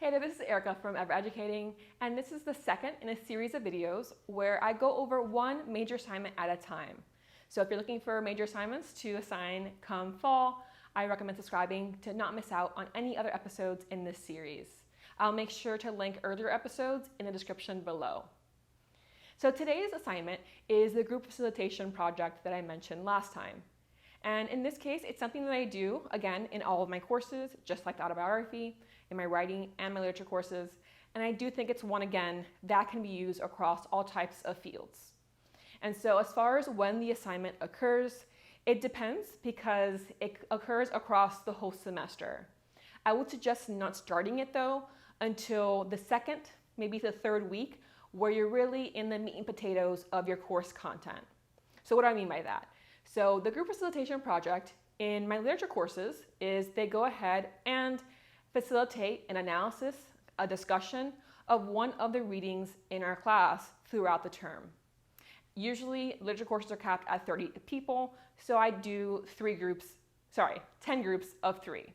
Hey there, this is Erica from Ever Educating, and this is the second in a series of videos where I go over one major assignment at a time. So if you're looking for major assignments to assign come fall, I recommend subscribing to not miss out on any other episodes in this series. I'll make sure to link earlier episodes in the description below. So today's assignment is the group facilitation project that I mentioned last time. And in this case, it's something that I do, again, in all of my courses, just like the autobiography, in my writing and my literature courses. And I do think it's one, again, that can be used across all types of fields. And so as far as when the assignment occurs, it depends because it occurs across the whole semester. I would suggest not starting it, though, until the second, maybe the third week, where you're really in the meat and potatoes of your course content. So what do I mean by that? So the group facilitation project in my literature courses is they go ahead and facilitate an analysis, a discussion of one of the readings in our class throughout the term. Usually literature courses are capped at 30 people, so I do 10 groups of 3.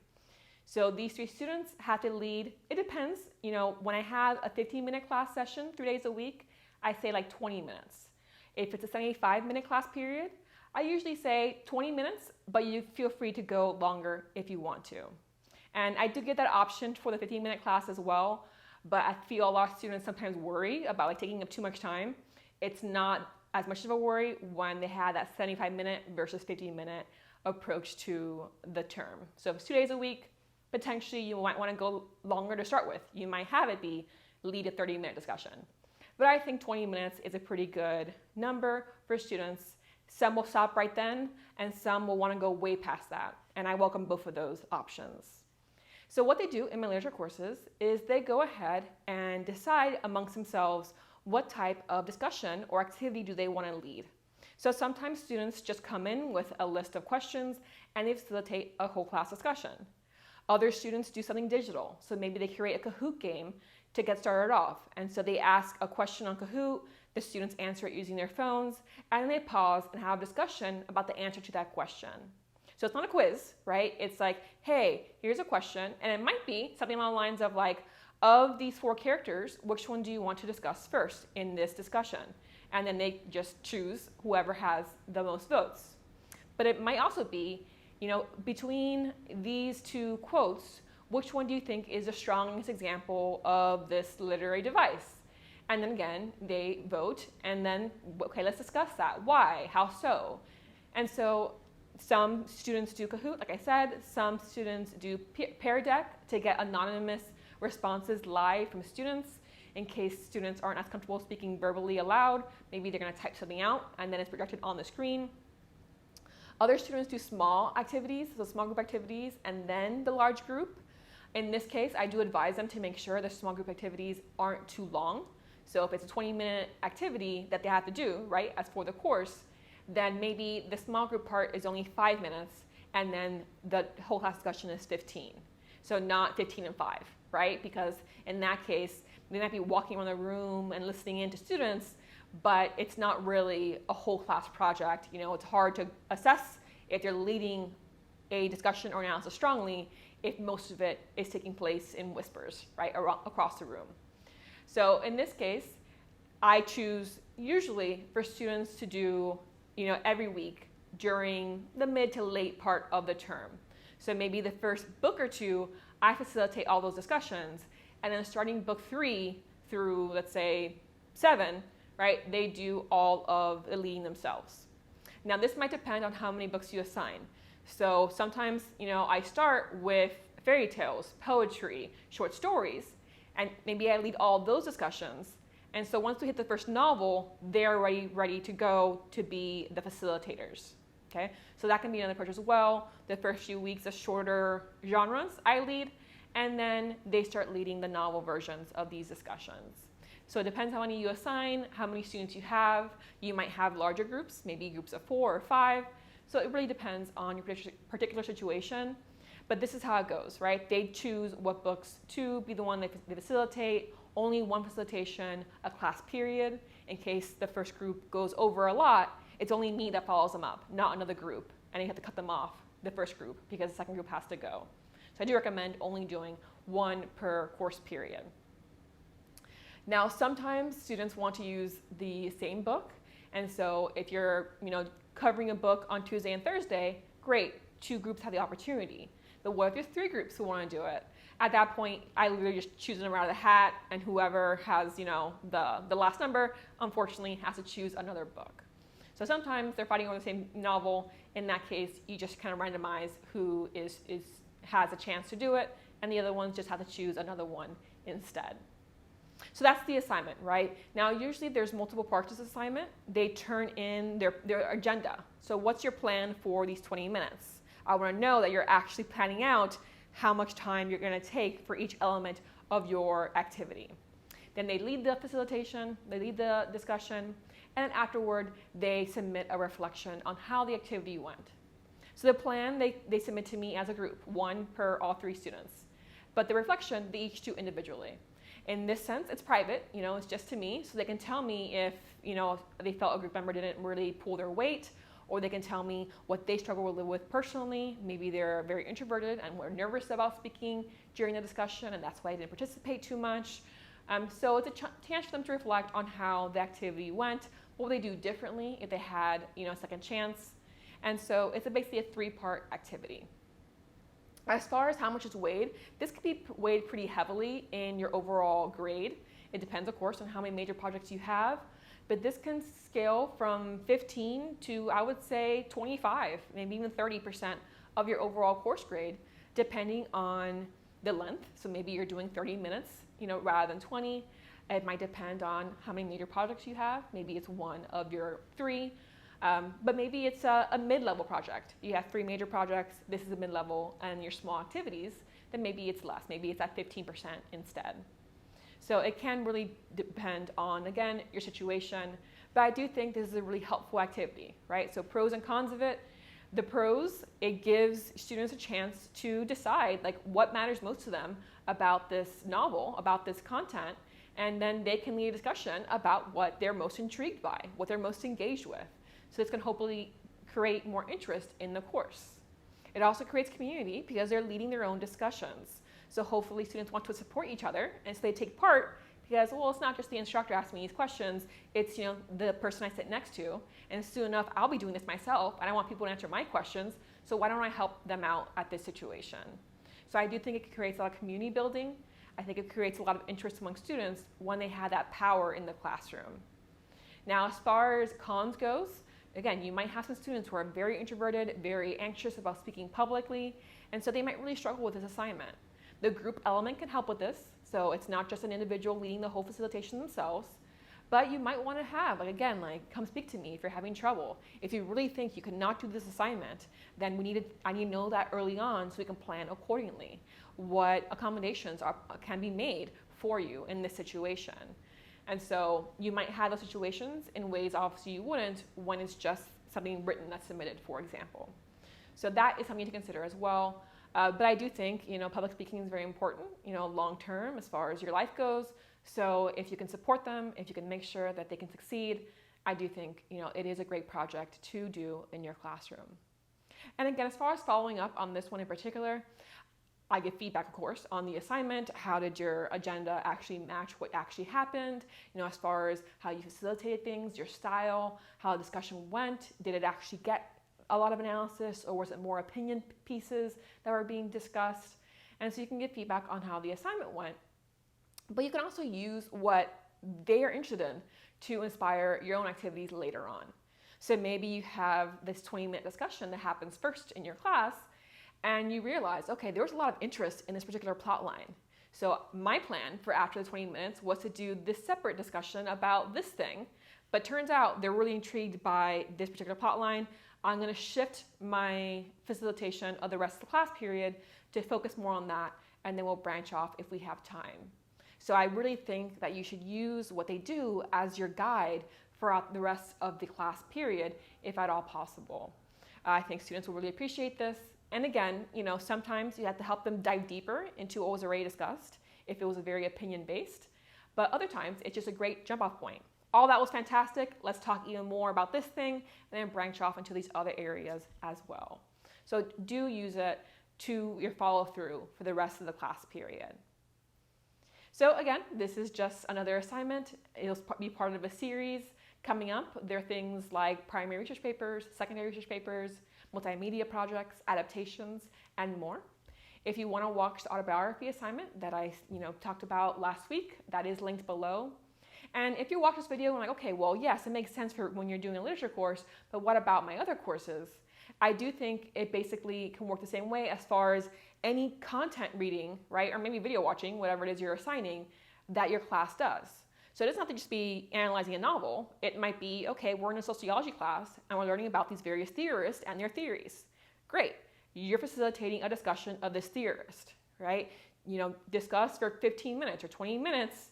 So these 3 students have to lead, it depends, when I have a 15-minute class session 3 days a week, I say like 20 minutes. If it's a 75-minute class period, I usually say 20 minutes, but you feel free to go longer if you want to. And I do get that option for the 15-minute class as well, but I feel a lot of students sometimes worry about taking up too much time. It's not as much of a worry when they have that 75-minute versus 15-minute approach to the term. So if it's 2 days a week, potentially you might want to go longer to start with. You might have it be lead a 30-minute discussion. But I think 20 minutes is a pretty good number for students. Some will stop right then, and some will want to go way past that. And I welcome both of those options. So what they do in my literature courses is they go ahead and decide amongst themselves what type of discussion or activity do they want to lead. So sometimes students just come in with a list of questions and they facilitate a whole class discussion. Other students do something digital. So maybe they create a Kahoot game to get started off. And so they ask a question on Kahoot, the students answer it using their phones, and then they pause and have a discussion about the answer to that question. So it's not a quiz, right? It's like, hey, here's a question, and it might be something along the lines of like, of these 4 characters, which one do you want to discuss first in this discussion? And then they just choose whoever has the most votes. But it might also be, between these 2 quotes, which one do you think is the strongest example of this literary device? And then again, they vote, and then, okay, let's discuss that. Why? How so? And so some students do Kahoot, like I said. Some students do Pear Deck to get anonymous responses live from students in case students aren't as comfortable speaking verbally aloud. Maybe they're going to type something out, and then it's projected on the screen. Other students do small activities, so small group activities, and then the large group. In this case, I do advise them to make sure the small group activities aren't too long. So if it's a 20-minute activity that they have to do, right, as for the course, then maybe the small group part is only 5 minutes, and then the whole class discussion is 15. So not 15 and 5, right? Because in that case, they might be walking around the room and listening in to students, but it's not really a whole class project. It's hard to assess if you're leading a discussion or analysis strongly if most of it is taking place in whispers, right, across the room. So in this case, I choose usually for students to do, every week during the mid to late part of the term. So maybe the first book or 2, I facilitate all those discussions, and then starting book 3 through, let's say, 7, right, they do all of the leading themselves. Now this might depend on how many books you assign. So sometimes, I start with fairy tales, poetry, short stories, and maybe I lead all those discussions. And so once we hit the first novel, they're ready to go to be the facilitators. Okay? So that can be another approach as well. The first few weeks, the shorter genres I lead, and then they start leading the novel versions of these discussions. So it depends how many you assign, how many students you have. You might have larger groups, maybe groups of 4 or 5. So it really depends on your particular situation. But this is how it goes, right? They choose what books to be the one they facilitate, only one facilitation a class period. In case the first group goes over a lot, it's only me that follows them up, not another group. And you have to cut them off, the first group, because the second group has to go. So I do recommend only doing one per course period. Now, sometimes students want to use the same book. And so if you're, covering a book on Tuesday and Thursday, great, 2 groups have the opportunity. But what if there's 3 groups who want to do it? At that point, I literally just choose them out of the hat, and whoever has, the last number, unfortunately, has to choose another book. So sometimes they're fighting over the same novel. In that case, you just kind of randomize who has a chance to do it, and the other ones just have to choose another one instead. So that's the assignment, right? Now, usually there's multiple parts to this assignment. They turn in their agenda. So what's your plan for these 20 minutes? I want to know that you're actually planning out how much time you're going to take for each element of your activity. Then they lead the facilitation, they lead the discussion, and then afterward, they submit a reflection on how the activity went. So the plan, they submit to me as a group, 1 per all 3 students. But the reflection, they each do individually. In this sense, it's private, it's just to me, so they can tell me if, they felt a group member didn't really pull their weight, or they can tell me what they struggle with personally. Maybe they're very introverted and were nervous about speaking during the discussion, and that's why they didn't participate too much. So it's a chance for them to reflect on how the activity went, what would they do differently if they had, a second chance. And so it's basically a 3-part activity. As far as how much is weighed, this could be weighed pretty heavily in your overall grade. It depends, of course, on how many major projects you have, but this can scale from 15 to, I would say, 25, maybe even 30% of your overall course grade, depending on the length. So maybe you're doing 30 minutes, rather than 20. It might depend on how many major projects you have. Maybe it's 1 of your 3. But maybe it's a mid-level project. You have 3 major projects, this is a mid-level, and your small activities, then maybe it's less. Maybe it's at 15% instead. So it can really depend on, again, your situation. But I do think this is a really helpful activity, right? So pros and cons of it. The pros, it gives students a chance to decide what matters most to them about this novel, about this content, and then they can lead a discussion about what they're most intrigued by, what they're most engaged with. So this can hopefully create more interest in the course. It also creates community because they're leading their own discussions. So hopefully students want to support each other, and so they take part because, well, it's not just the instructor asking me these questions, it's the person I sit next to, and soon enough I'll be doing this myself, and I want people to answer my questions, so why don't I help them out at this situation? So I do think it creates a lot of community building. I think it creates a lot of interest among students when they have that power in the classroom. Now, as far as cons goes, again, you might have some students who are very introverted, very anxious about speaking publicly, and so they might really struggle with this assignment. The group element can help with this, so it's not just an individual leading the whole facilitation themselves, but you might want to have, come speak to me if you're having trouble. If you really think you cannot do this assignment, then I need to know that early on so we can plan accordingly. What accommodations can be made for you in this situation. And so you might have those situations in ways obviously you wouldn't when it's just something written that's submitted, for example. So that is something to consider as well. But I do think, public speaking is very important, long term as far as your life goes. So if you can support them, if you can make sure that they can succeed, I do think, it is a great project to do in your classroom. And again, as far as following up on this one in particular, I give feedback, of course, on the assignment. How did your agenda actually match what actually happened? As far as how you facilitated things, your style, how the discussion went. Did it actually get a lot of analysis, or was it more opinion pieces that were being discussed? And so you can give feedback on how the assignment went. But you can also use what they are interested in to inspire your own activities later on. So maybe you have this 20-minute discussion that happens first in your class, and you realize, okay, there was a lot of interest in this particular plot line. So my plan for after the 20 minutes was to do this separate discussion about this thing, but turns out they're really intrigued by this particular plot line. I'm going to shift my facilitation of the rest of the class period to focus more on that, and then we'll branch off if we have time. So I really think that you should use what they do as your guide throughout the rest of the class period, if at all possible. I think students will really appreciate this. And again, sometimes you have to help them dive deeper into what was already discussed if it was very opinion-based. But other times, it's just a great jump-off point. All that was fantastic. Let's talk even more about this thing, and then branch off into these other areas as well. So do use it to your follow through for the rest of the class period. So again, this is just another assignment. It'll be part of a series coming up. There are things like primary research papers, secondary research papers, multimedia projects, adaptations, and more. If you want to watch the autobiography assignment that I talked about last week, that is linked below. And if you watch this video and like, okay, well, yes, it makes sense for when you're doing a literature course, but what about my other courses? I do think it basically can work the same way as far as any content reading, right? Or maybe video watching, whatever it is you're assigning, that your class does. So it doesn't have to just be analyzing a novel. It might be, okay, we're in a sociology class and we're learning about these various theorists and their theories. Great. You're facilitating a discussion of this theorist, right? Discuss for 15 minutes or 20 minutes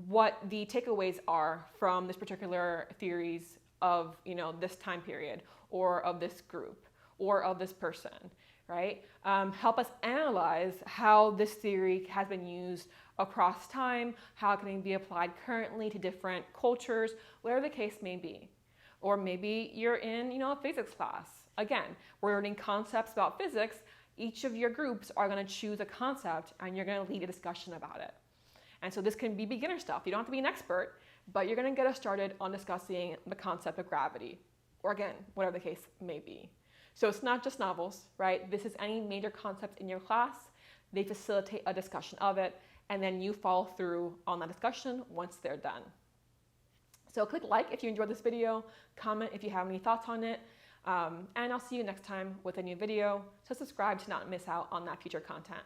what the takeaways are from this particular theories of, this time period or of this group or of this person, right? Help us analyze how this theory has been used across time, how it can be applied currently to different cultures, whatever the case may be. Or maybe you're in, a physics class. Again, we're learning concepts about physics. Each of your groups are going to choose a concept and you're going to lead a discussion about it. And so this can be beginner stuff. You don't have to be an expert, but you're going to get us started on discussing the concept of gravity, or again, whatever the case may be. So it's not just novels, right? This is any major concept in your class. They facilitate a discussion of it, and then you follow through on that discussion once they're done. So click like if you enjoyed this video, comment if you have any thoughts on it, and I'll see you next time with a new video. So subscribe to not miss out on that future content.